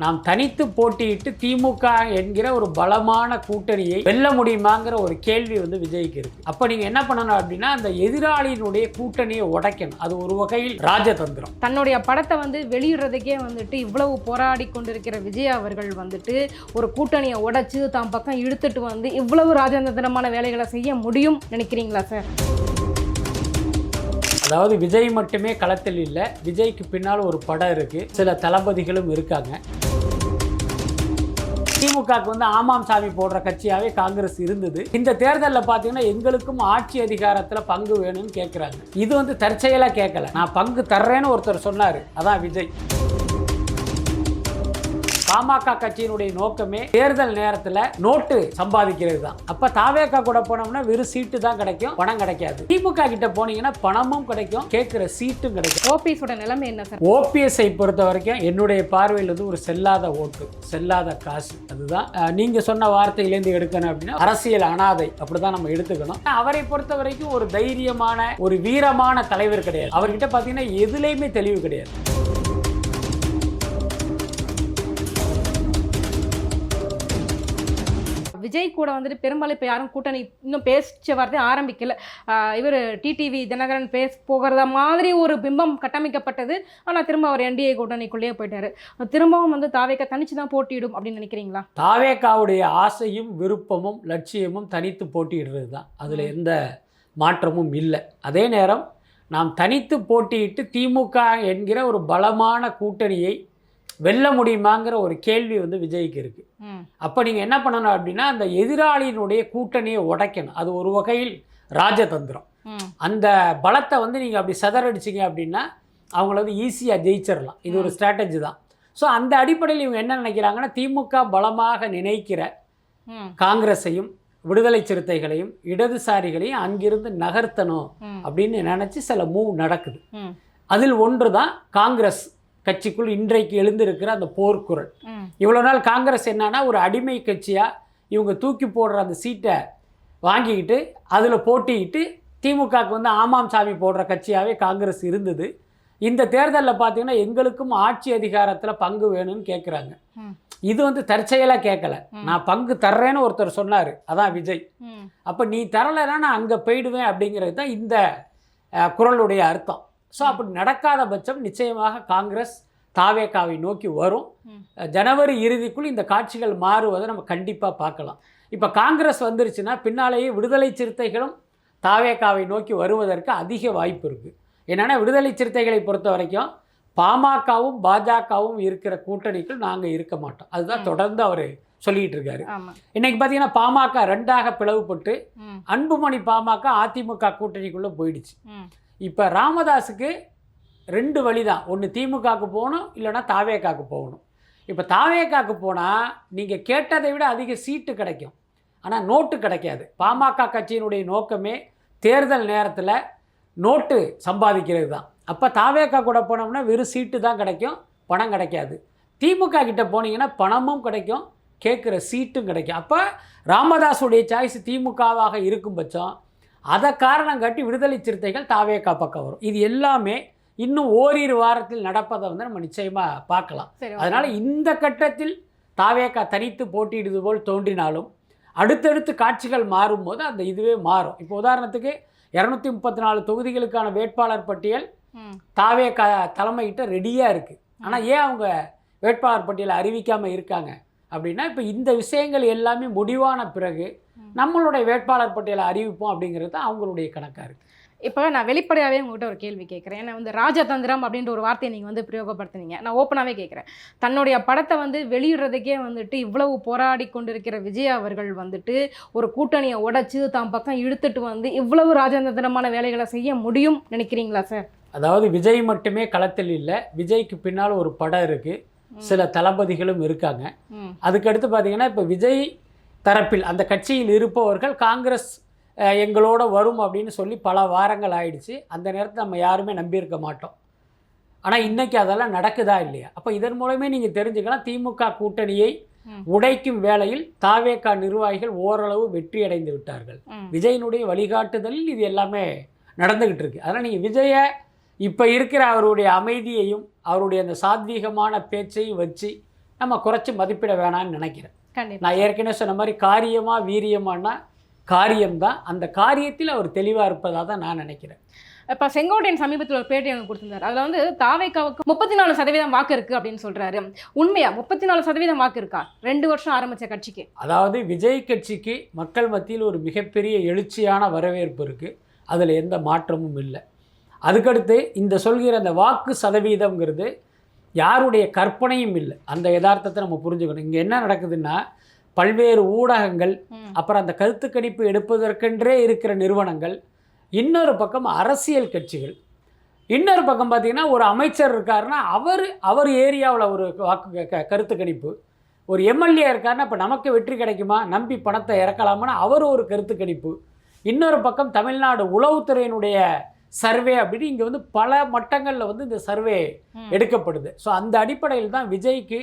நாம் தனித்து போட்டியிட்டு திமுக என்கிற ஒரு பலமான கூட்டணியை வெல்ல முடியுமாங்கிற ஒரு கேள்வி விஜய்க்கு இருக்கு. அப்ப நீங்க என்ன பண்ணணும் அப்படின்னா, அந்த எதிராளியினுடைய கூட்டணியை உடைக்கணும். அது ஒரு வகையில் ராஜதந்திரம். தன்னுடைய படத்தை வெளியிடுறதுக்கே இவ்வளவு போராடி கொண்டிருக்கிற விஜய் அவர்கள் ஒரு கூட்டணியை உடைச்சு தான் பக்கம் இழுத்துட்டு இவ்வளவு ராஜதந்திரமான வேலைகளை செய்ய முடியும் நினைக்கிறீங்களா சார்? அதாவது விஜய் மட்டுமே களத்தில் இல்லை, விஜய்க்கு பின்னால் ஒரு படம் இருக்கு, சில தளபதிகளும் இருக்காங்க. திமுகவுக்கு ஆமாம் சாமி போடுற கட்சியாவே காங்கிரஸ் இருந்தது. இந்த தேர்தலில் பார்த்தீங்கன்னா எங்களுக்கும் ஆட்சி அதிகாரத்தில் பங்கு வேணும்னு கேட்குறாங்க. இது தற்செயலாக கேட்கல, நான் பங்கு தர்றேன்னு ஒருத்தர் சொன்னார், அதான் விஜய். பாமக கட்சியினுடைய நோக்கமே தேர்தல் நேரத்தில் நோட்டு சம்பாதிக்கிறது தான். அப்ப தாவேகா கூட போனோம்னா வெறும் சீட்டு தான் கிடைக்கும், பணம் கிடைக்காது. திமுக கிட்ட போனீங்கன்னா பணமும் கிடைக்கும், கேட்கிற சீட்டும் கிடைக்கும். ஓபிஎஸ் நிலைமை என்ன சார்? ஓபிஎஸ்ஐ பொறுத்த வரைக்கும் என்னுடைய பார்வையில் ஒரு செல்லாத ஓட்டு, செல்லாத காசு. அதுதான் நீங்க சொன்ன வார்த்தையிலேருந்து எடுக்கணும் அப்படின்னா அரசியல் அனாதை, அப்படிதான் நம்ம எடுத்துக்கணும். அவரை பொறுத்த வரைக்கும் ஒரு தைரியமான ஒரு வீரமான தலைவர் கிடையாது. அவர்கிட்ட பாத்தீங்கன்னா எதுலையுமே தெளிவு கிடையாது. விஜய் கூட பெரும்பாலும் இப்போ யாரும் கூட்டணி இன்னும் பேச்ச வார்த்தை ஆரம்பிக்கல. இவர் டிடிவி தினகரன் பேச போகிறத மாதிரி ஒரு பிம்பம் கட்டமைக்கப்பட்டது. ஆனால் திரும்ப அவர் என்டிஏ கூட்டணிக்குள்ளேயே போயிட்டாரு. திரும்பவும் தாவேகா தனிச்சு தான் போட்டியிடும் அப்படின்னு நினைக்கிறீங்களா? தாவேகாவுடைய ஆசையும் விருப்பமும் லட்சியமும் தனித்து போட்டியிடுறது தான், அதில் எந்த மாற்றமும் இல்லை. அதே நேரம் நாம் தனித்து போட்டியிட்டு திமுக என்கிற ஒரு பலமான கூட்டணியை வெல்ல முடியுமாங்கிற ஒரு கேள்வி விஜய்க்கு இருக்கு. அப்ப நீங்க என்ன பண்ணணும் அப்படின்னா, அந்த எதிராளியினுடைய கூட்டணியை உடைக்கணும். அது ஒரு வகையில் ராஜதந்திரம். அந்த பலத்தை நீங்க அப்படி சதறடிச்சிங்க அப்படின்னா அவங்கள ஈஸியாக ஜெயிச்சிடலாம். இது ஒரு ஸ்ட்ராட்டஜி தான். ஸோ அந்த அடிப்படையில் இவங்க என்ன நினைக்கிறாங்கன்னா, திமுக பலமாக நினைக்கிற காங்கிரஸையும் விடுதலை சிறுத்தைகளையும் இடதுசாரிகளையும் அங்கிருந்து நகர்த்தணும் அப்படின்னு நினைச்சு சில மூவ் நடக்குது. அதில் ஒன்று தான் காங்கிரஸ் கட்சிக்குள் இன்றைக்கு எழுந்திருக்கிற அந்த போர்க்குரல். இவ்வளோ நாள் காங்கிரஸ் என்னன்னா ஒரு அடிமை கட்சியாக இவங்க தூக்கி போடுற அந்த சீட்டை வாங்கிக்கிட்டு அதில் போட்டிக்கிட்டு திமுகவுக்கு ஆமாம் சாமி போடுற கட்சியாகவே காங்கிரஸ் இருந்தது. இந்த தேர்தலில் பார்த்தீங்கன்னா எங்களுக்கும் ஆட்சி அதிகாரத்தில் பங்கு வேணும்னு கேட்குறாங்க. இது தற்செயலாக கேட்கல, நான் பங்கு தர்றேன்னு ஒருத்தர் சொன்னார், அதான் விஜய். அப்போ நீ தரலைன்னா நான் அங்கே போயிடுவேன் அப்படிங்கிறது தான் இந்த குரலுடைய அர்த்தம். ஸோ அப்படி நடக்காத பட்சம் நிச்சயமாக காங்கிரஸ் தாவேகாவை நோக்கி வரும். ஜனவரி இறுதிக்குள் இந்த காட்சிகள் மாறுவதை நம்ம கண்டிப்பாக பார்க்கலாம். இப்போ காங்கிரஸ் வந்துருச்சுன்னா பின்னாலேயே விடுதலை சிறுத்தைகளும் தாவேகாவை நோக்கி வருவதற்கு அதிக வாய்ப்பு இருக்குது. என்னென்னா விடுதலை சிறுத்தைகளை பொறுத்த வரைக்கும் பாமகவும் பாஜகவும் இருக்கிற கூட்டணிக்குள் நாங்கள் இருக்க மாட்டோம். அதுதான் தொடர்ந்து அவர் சொல்லிட்டு இருக்காரு. இன்னைக்கு பார்த்தீங்கன்னா பாமக ரெண்டாக பிளவுபட்டு அன்புமணி பாமக அதிமுக கூட்டணிக்குள்ளே போயிடுச்சு. இப்போ ராமதாஸுக்கு ரெண்டு வழி தான், ஒன்று திமுகவுக்கு போகணும், இல்லைனா தாவேகாவுக்கு போகணும். இப்போ தாவேகாவுக்கு போனால் நீங்கள் கேட்டதை விட அதிக சீட்டு கிடைக்கும், ஆனால் நோட்டு கிடைக்காது. பாமக கட்சியினுடைய நோக்கமே தேர்தல் நேரத்தில் நோட்டு சம்பாதிக்கிறது தான். அப்போ தாவேகா கூட போனோம்னா வெறும் சீட்டு தான் கிடைக்கும், பணம் கிடைக்காது. திமுக கிட்ட போனீங்கன்னா பணமும் கிடைக்கும், கேட்குற சீட்டும் கிடைக்கும். அப்போ ராமதாஸுடைய சாய்ஸ் திமுகவாக இருக்கும் பட்சம் அதை காரணம் காட்டி விடுதலை சிறுத்தைகள் தாவேகா பக்கம் வரும். இது எல்லாமே இன்னும் ஓரிரு வாரத்தில் நடப்பதை நம்ம நிச்சயமாக பார்க்கலாம். அதனால் இந்த கட்டத்தில் தாவேகா தனித்து போட்டியிடுவது போல் தோன்றினாலும் அடுத்தடுத்து காட்சிகள் மாறும்போது அந்த இதுவே மாறும். இப்போ உதாரணத்துக்கு 234 தொகுதிகளுக்கான வேட்பாளர் பட்டியல் தாவேகா தலைமையிட்ட ரெடியாக இருக்குது. ஆனால் ஏன் அவங்க வேட்பாளர் பட்டியலை அறிவிக்காமல் இருக்காங்க அப்படின்னா, இப்போ இந்த விஷயங்கள் எல்லாமே முடிவான பிறகு நம்மளுடைய வேட்பாளர் பட்டியலை அறிவிப்போம் அப்படிங்கிறது தான் அவங்களுடைய கணக்காக இருக்குது. இப்போ நான் வெளிப்படையாகவே உங்கள்கிட்ட ஒரு கேள்வி கேட்குறேன். ஏன்னா ராஜதந்திரம் அப்படின்ற ஒரு வார்த்தையை நீங்கள் பிரயோகப்படுத்துனீங்க. நான் ஓப்பனாகவே கேட்குறேன். தன்னுடைய படத்தை வெளியிடுறதுக்கே இவ்வளவு போராடி கொண்டிருக்கிற விஜய் அவர்கள் ஒரு கூட்டணியை உடைச்சு தான் பக்கம் இழுத்துட்டு இவ்வளவு ராஜதந்திரமான வேலைகளை செய்ய முடியும் நினைக்கிறீங்களா சார்? அதாவது விஜய் மட்டுமே களத்தில் இல்லை, விஜய்க்கு பின்னால் ஒரு படம் இருக்குது, சில தளபதிகளும் இருக்காங்க. அதுக்கடுத்து பார்த்தீங்கன்னா இப்போ விஜய் தரப்பில் அந்த கட்சியில் இருப்பவர்கள் காங்கிரஸ் எங்களோட வரும் அப்படின்னு சொல்லி பல வாரங்கள் ஆயிடுச்சு. அந்த நேரத்தில் நம்ம யாருமே நம்பியிருக்க மாட்டோம். ஆனால் இன்றைக்கி அதெல்லாம் நடக்குதா இல்லையா? அப்போ இதன் மூலமே நீங்கள் தெரிஞ்சுக்கலாம், திமுக கூட்டணியை உடைக்கும் வேளையில் தாவேகா நிர்வாகிகள் ஓரளவு வெற்றி அடைந்து விட்டார்கள். விஜயினுடைய வழிகாட்டுதலில் இது எல்லாமே நடந்துக்கிட்டு இருக்கு. அதனால் நீங்கள் விஜயை இப்போ இருக்கிற அவருடைய அமைதியையும் அவருடைய அந்த சாத்வீகமான பேச்சையும் வச்சு நம்ம குறைச்சி மதிப்பிட வேணாம்னு நினைக்கிறேன். கண்டிப்பா. நான் ஏற்கனவே சொன்ன மாதிரி காரியமா வீரியமானா காரியம்தான். அந்த காரியத்தில் அவர் தெளிவாக இருப்பதாக தான் நான் நினைக்கிறேன். இப்போ செங்கோட்டையன் சமீபத்தில் ஒரு பேட்டி எனக்கு கொடுத்திருந்தார். அதில் வந்து தாவேக்காவுக்கு 34% வாக்கு இருக்குது அப்படின்னு சொல்கிறாரு. உண்மையா 34% வாக்கு இருக்கா 2 வருஷம் ஆரம்பித்த கட்சிக்கு? அதாவது விஜய் கட்சிக்கு மக்கள் மத்தியில் ஒரு மிகப்பெரிய எழுச்சியான வரவேற்பு இருக்குது. அதில் எந்த மாற்றமும் இல்லை. அதுக்கடுத்து இந்த சொல்கிற அந்த வாக்கு சதவீதம்ங்கிறது யாருடைய கற்பனையும் இல்லை. அந்த யதார்த்தத்தை நம்ம புரிஞ்சுக்கணும். இங்கே என்ன நடக்குதுன்னா, பல்வேறு ஊடகங்கள், அப்புறம் அந்த கருத்து கணிப்பு எடுப்பதற்கென்றே இருக்கிற நிறுவனங்கள், இன்னொரு பக்கம் அரசியல் கட்சிகள், இன்னொரு பக்கம் பார்த்திங்கன்னா ஒரு அமைச்சர் இருக்காருன்னா அவர் ஏரியாவில் ஒரு வாக்கு கருத்து கணிப்பு, ஒரு எம்எல்ஏ இருக்காருன்னா இப்போ நமக்கு வெற்றி கிடைக்குமா நம்பி பணத்தை இறக்கலாமான்னு அவர் ஒரு கருத்து கணிப்பு, இன்னொரு பக்கம் தமிழ்நாடு உளவுத்துறையினுடைய சர்வே அப்படின்னு இங்கே வந்து பல மட்டங்களில் வந்து இந்த சர்வே எடுக்கப்படுது. ஸோ அந்த அடிப்படையில் தான் விஜய்க்கு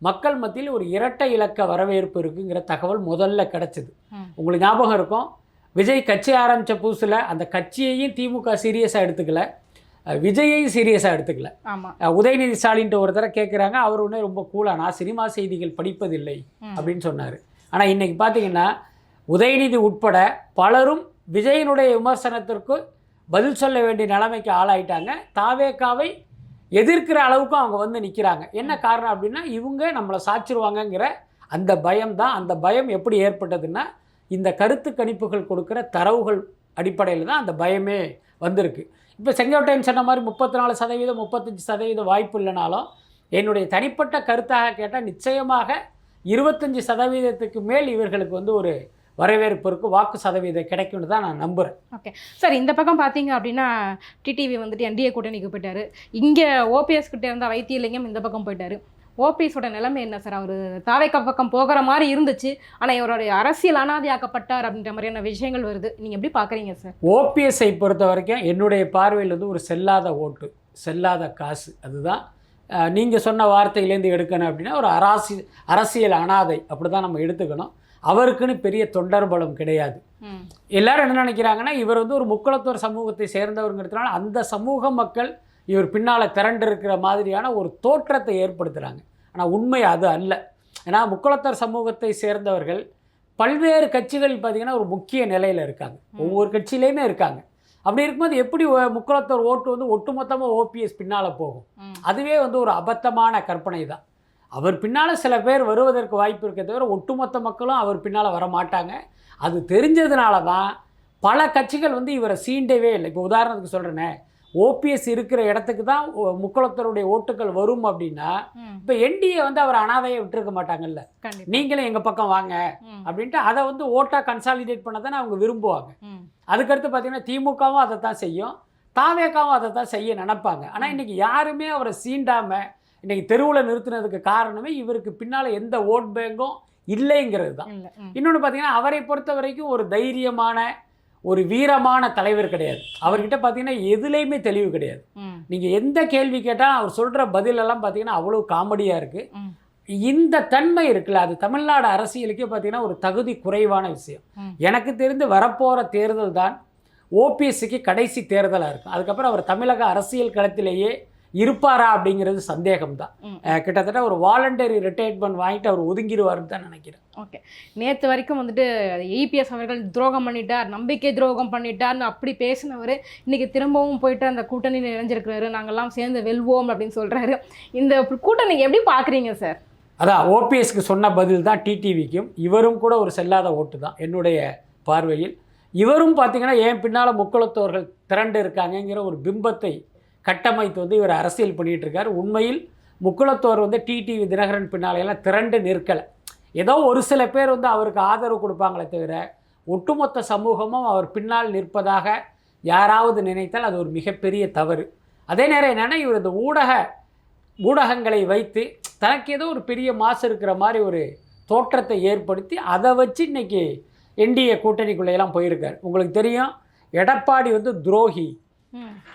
மக்கள் மத்தியில் ஒரு இரட்டை இலக்க வரவேற்பு இருக்குங்கிற தகவல் முதல்ல கிடச்சிது. உங்களுக்கு ஞாபகம் இருக்கும், விஜய் கட்சி ஆரம்பித்த புதுசில் அந்த கட்சியையும் திமுக சீரியஸாக எடுத்துக்கல, விஜயையும் சீரியஸாக எடுத்துக்கல. உதயநிதி ஸ்டாலின்ட்டு ஒருத்தர கேட்குறாங்க, அவர் ஒன்றே ரொம்ப கூலாக நான் சினிமா செய்திகள் படிப்பதில்லை அப்படின்னு சொன்னார். ஆனால் இன்றைக்கி பார்த்தீங்கன்னா உதயநிதி உட்பட பலரும் விஜயனுடைய விமர்சனத்திற்கு பதில் சொல்ல வேண்டிய நிலைமைக்கு ஆளாயிட்டாங்க. தாவேக்காவை எதிர்க்கிற அளவுக்கும் அவங்க வந்து நிற்கிறாங்க. என்ன காரணம் அப்படின்னா, இவங்க நம்மளை சாச்சிருவாங்கங்கிற அந்த பயம் தான். அந்த பயம் எப்படி ஏற்பட்டதுன்னா, இந்த கருத்து கணிப்புகள் கொடுக்குற தரவுகள் அடிப்படையில் தான் அந்த பயமே வந்திருக்கு. இப்போ செங்கோட்டையன் சொன்ன மாதிரி 34%, 35% வாய்ப்பு இல்லைனாலும் என்னுடைய தனிப்பட்ட கருத்தாக கேட்டால் நிச்சயமாக 25% மேல் இவர்களுக்கு வந்து ஒரு வரவேற்பு இருக்குது, வாக்கு சதவீதம் கிடைக்கும்னு தான் நான் நம்புகிறேன். ஓகே சார், இந்த பக்கம் பார்த்தீங்க அப்படின்னா டிடிவி வந்துட்டு என்டிஏ கூட்டணிக்கு போயிட்டார். இங்கே ஓபிஎஸ் கிட்டே இருந்த வைத்தியலிங்கம் இந்த பக்கம் போயிட்டார். ஓபிஎஸோட நிலைமை என்ன சார்? அவர் தாவேக்கா பக்கம் போகிற மாதிரி இருந்துச்சு, ஆனால் இவருடைய அரசியல் அனாதையாக்கப்பட்டார் அப்படின்ற மாதிரியான விஷயங்கள் வருது. நீங்கள் எப்படி பார்க்குறீங்க சார்? ஓபிஎஸ்ஐ பொறுத்த வரைக்கும் என்னுடைய பார்வையில் வந்து ஒரு செல்லாத ஓட்டு, செல்லாத காசு. அதுதான் நீங்கள் சொன்ன வார்த்தையிலேருந்து எடுக்கணும் அப்படின்னா ஒரு அரசியல் அனாதை அப்படி தான் நம்ம எடுத்துக்கணும். அவருக்குன்னு பெரிய தொண்டர் பலம் கிடையாது. எல்லாரும் என்ன நினைக்கிறாங்கன்னா, இவர் வந்து ஒரு முக்குளத்தோர் சமூகத்தை சேர்ந்தவருங்கிறதுனால அந்த சமூக மக்கள் இவர் பின்னால் திரண்டு இருக்கிற மாதிரியான ஒரு தோற்றத்தை ஏற்படுத்துகிறாங்க. ஆனால் உண்மை அது அல்ல. ஏன்னா முக்குளத்தோர் சமூகத்தை சேர்ந்தவர்கள் பல்வேறு கட்சிகள் பார்த்திங்கன்னா ஒரு முக்கிய நிலையில் இருக்காங்க, ஒவ்வொரு கட்சியிலையுமே இருக்காங்க. அப்படி இருக்கும்போது எப்படி முக்குளத்தோர் ஓட்டு வந்து ஒட்டுமொத்தமாக ஓபிஎஸ் பின்னால் போகும்? அதுவே வந்து ஒரு அபத்தமான கற்பனை தான். அவர் பின்னால் சில பேர் வருவதற்கு வாய்ப்பு இருக்க தவிர ஒட்டுமொத்த மக்களும் அவர் பின்னால் வரமாட்டாங்க. அது தெரிஞ்சதுனால தான் பல கட்சிகள் வந்து இவரை சீண்டவே இல்லை. இப்போ உதாரணத்துக்கு சொல்கிறேனே, ஓபிஎஸ் இருக்கிற இடத்துக்கு தான் முக்குளத்தருடைய ஓட்டுகள் வரும் அப்படின்னா, இப்போ என்டிஏ வந்து அவர் அனாதையை விட்டுருக்க மாட்டாங்கல்ல, நீங்களும் எங்கள் பக்கம் வாங்க அப்படின்ட்டு அதை வந்து ஓட்டாக கன்சாலிடேட் பண்ண தானே அவங்க விரும்புவாங்க. அதுக்கடுத்து பார்த்தீங்கன்னா திமுகவும் அதை தான் செய்யும், தாவேக்காவும் அதை தான் செய்ய நினைப்பாங்க. ஆனால் இன்றைக்கி யாருமே அவரை சீண்டாமல் இன்றைக்கி தெருவில் நிறுத்தினதுக்கு காரணமே இவருக்கு பின்னால் எந்த ஓட் பேங்கும் இல்லைங்கிறது தான். இன்னொன்று பார்த்தீங்கன்னா அவரை பொறுத்த வரைக்கும் ஒரு தைரியமான ஒரு வீரமான தலைவர் கிடையாது. அவர்கிட்ட பார்த்தீங்கன்னா எதுலேயுமே தெளிவு கிடையாது. நீங்கள் எந்த கேள்வி கேட்டால் அவர் சொல்கிற பதிலெல்லாம் பார்த்தீங்கன்னா அவ்வளோ காமெடியாக இருக்குது. இந்த தன்மை இருக்குல்ல, அது தமிழ்நாடு அரசியலுக்கே பார்த்தீங்கன்னா ஒரு தகுதி குறைவான விஷயம். எனக்கு தெரிந்து வரப்போகிற தேர்தல் தான் ஓபிஎஸ்சிக்கு கடைசி தேர்தலாக இருக்கும். அதுக்கப்புறம் அவர் தமிழக அரசியல் களத்திலேயே இருப்பாரா அப்படிங்கிறது சந்தேகம்தான். கிட்டத்தட்ட ஒரு வாலண்டரி ரிட்டையர்மெண்ட் வாங்கிட்டு அவர் ஒதுங்கிடுவார்னு தான் நினைக்கிறேன். ஓகே, நேற்று வரைக்கும் வந்துட்டு இபிஎஸ் அவர்கள் துரோகம் பண்ணிட்டார், நம்பிக்கை துரோகம் பண்ணிட்டார்னு அப்படி பேசினவர் இன்றைக்கி திரும்பவும் போயிட்டு அந்த கூட்டணியில் இணைஞ்சிருக்கிறாரு, நாங்கள்லாம் சேர்ந்து வெல்வோம் அப்படின்னு சொல்கிறாரு. இந்த கூட்டணி எப்படி பார்க்குறீங்க சார்? அதான் ஓபிஎஸ்க்கு சொன்ன பதில் தான் டிடிவிக்கும். இவரும் கூட ஒரு செல்லாத ஓட்டு தான் என்னுடைய பார்வையில். இவரும் பார்த்திங்கன்னா ஏன் பின்னால் முக்குளத்தோர்கள் திரண்டு இருக்காங்கங்கிற ஒரு பிம்பத்தை கட்டமைத்து வந்து இவர் அரசியல் பண்ணிகிட்டு இருக்கார். உண்மையில் முக்குளத்தோர் வந்து டிடிவி தினகரன் பின்னாலையெல்லாம் திரண்டு நிற்கலை. ஏதோ ஒரு சில பேர் வந்து அவருக்கு ஆதரவு கொடுப்பாங்களே தவிர ஒட்டுமொத்த சமூகமும் அவர் பின்னால் நிற்பதாக யாராவது நினைத்தால் அது ஒரு மிகப்பெரிய தவறு. அதே நேரம் என்னென்னா, இவர் இந்த ஊடகங்களை வைத்து தனக்கு ஏதோ ஒரு பெரிய மாசு இருக்கிற மாதிரி ஒரு தோற்றத்தை ஏற்படுத்தி அதை வச்சு இன்றைக்கி என்டிஏ கூட்டணிக்குள்ளேயெல்லாம் போயிருக்கார். உங்களுக்கு தெரியும், எடப்பாடி வந்து துரோகி,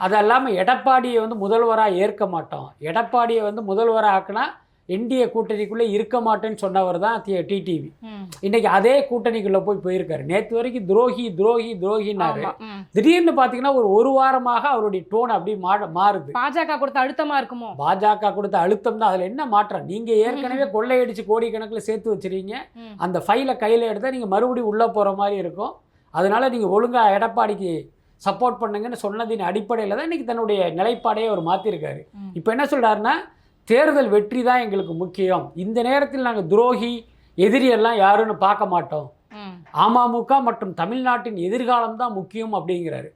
அது இல்லாமல் எடப்பாடியை வந்து முதல்வராக ஏற்க மாட்டோம், எடப்பாடியை வந்து முதல்வராக ஆக்கினா என்டிஏ கூட்டணிக்குள்ளே இருக்க மாட்டேன்னு சொன்னவர் தான் டிடிவி. ம். இன்னைக்கு அதே கூட்டணிக்குள்ளே போயிருக்காரு. நேற்று வரைக்கும் துரோகி துரோகி துரோகின்னாரு. ஆமா. ம். திடீர்னு பார்த்தீங்கன்னா ஒரு வாரமாக அவருடைய டோன் அப்படி மாறுது. பாஜக கொடுத்த அழுத்தமா இருக்குமோ? பாஜக கொடுத்த அழுத்தம் தான். அதில் என்ன மாற்றம்? நீங்கள் ஏற்கனவே கொள்ளையடிச்சு கோடிக்கணக்கில் சேர்த்து வச்சிருக்கீங்க. ம். அந்த ஃபைலை கையில் எடுத்தால் நீங்கள் மறுபடியும் உள்ளே போகிற மாதிரி இருக்கும். அதனால நீங்கள் ஒழுங்காக எடப்பாடிக்கு சப்போர்ட் பண்ணுங்கன்னு சொன்னதின் அடிப்படையில் தான் இன்றைக்கி தன்னுடைய நிலைப்பாடையே அவர் மாற்றிருக்காரு. ம். இப்போ என்ன சொல்கிறாருன்னா, தேர்தல் வெற்றி தான் எங்களுக்கு முக்கியம், இந்த நேரத்தில் நாங்கள் துரோகி எதிரியெல்லாம் யாருன்னு பார்க்க மாட்டோம், ம். அமமுக மற்றும் தமிழ்நாட்டின் எதிர்காலம் தான் முக்கியம் அப்படிங்கிறாரு.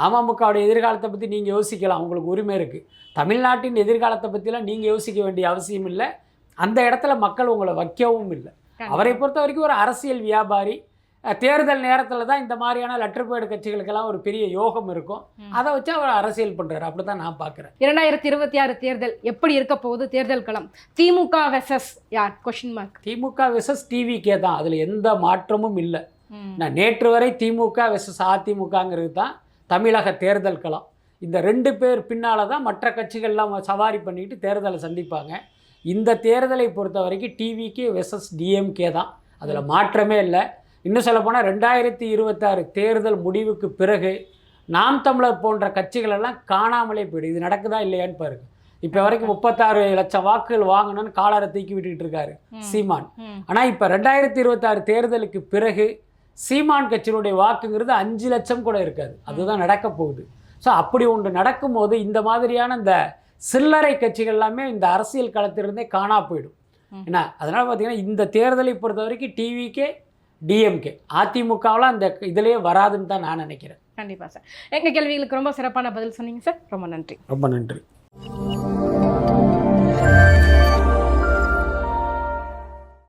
அமமுகவுடைய எதிர்காலத்தை பற்றி நீங்கள் யோசிக்கலாம், உங்களுக்கு உரிமை இருக்குது. தமிழ்நாட்டின் எதிர்காலத்தை பற்றிலாம் நீங்கள் யோசிக்க வேண்டிய அவசியம் இல்லை. அந்த இடத்துல மக்கள் உங்களை வைக்கவும் இல்லை. அவரை பொறுத்த வரைக்கும் ஒரு அரசியல் வியாபாரி. தேர்தல் நேரத்தில் தான் இந்த மாதிரியான லெட்டர்பேடு கட்சிகளுக்கெல்லாம் ஒரு பெரிய யோகம் இருக்கும். அதை வச்சு அவர் அரசியல் பண்ணுறாரு. அப்படி தான் நான் பார்க்குறேன். 2026 தேர்தல் எப்படி இருக்க போகுது? தேர்தல் களம் திமுக வெர்சஸ் யார்? Question mark. DMK versus TVK தான், அதில் எந்த மாற்றமும் இல்லை. நான் நேற்று வரை திமுக வெர்சஸ் அதிமுகங்கிறது தான் தமிழக தேர்தல் களம். இந்த 2 பேர் பின்னால் தான் மற்ற கட்சிகள்லாம் சவாரி பண்ணிட்டு தேர்தலை சந்திப்பாங்க. இந்த தேர்தலை பொறுத்த வரைக்கும் டிவிகே வெர்சஸ் டிஎம்கே தான், அதில் மாற்றமே இல்லை. இன்னும் சொல்லப்போனால் 2026 தேர்தல் முடிவுக்கு பிறகு நாம் தமிழர் போன்ற கட்சிகளெல்லாம் காணாமலே போயிடும். இது நடக்குதா இல்லையான்னு பாருங்க. இப்போ வரைக்கும் 36 லட்சம் வாக்குகள் வாங்கணும்னு காலரை தூக்கி விட்டுக்கிட்டு இருக்காரு சீமான். ஆனால் இப்போ 2026 தேர்தலுக்கு பிறகு சீமான் கட்சியினுடைய வாக்குங்கிறது 5 லட்சம் கூட இருக்காது. அதுதான் நடக்க போகுது. ஸோ அப்படி ஒன்று நடக்கும்போது இந்த மாதிரியான இந்த சில்லறை கட்சிகள் எல்லாமே இந்த அரசியல் களத்திலிருந்தே காணா போயிடும். ஏன்னா அதனால் பார்த்தீங்கன்னா இந்த தேர்தலை பொறுத்த வரைக்கும் டிவிக்கே டிஎம்கே அதிமுகவில் அந்த இதிலேயே வராதுன்னு தான் நான் நினைக்கிறேன். கண்டிப்பாக சார். எங்கள் கேள்விகளுக்கு ரொம்ப சிறப்பான பதில் சொன்னீங்க சார். ரொம்ப நன்றி. ரொம்ப நன்றி.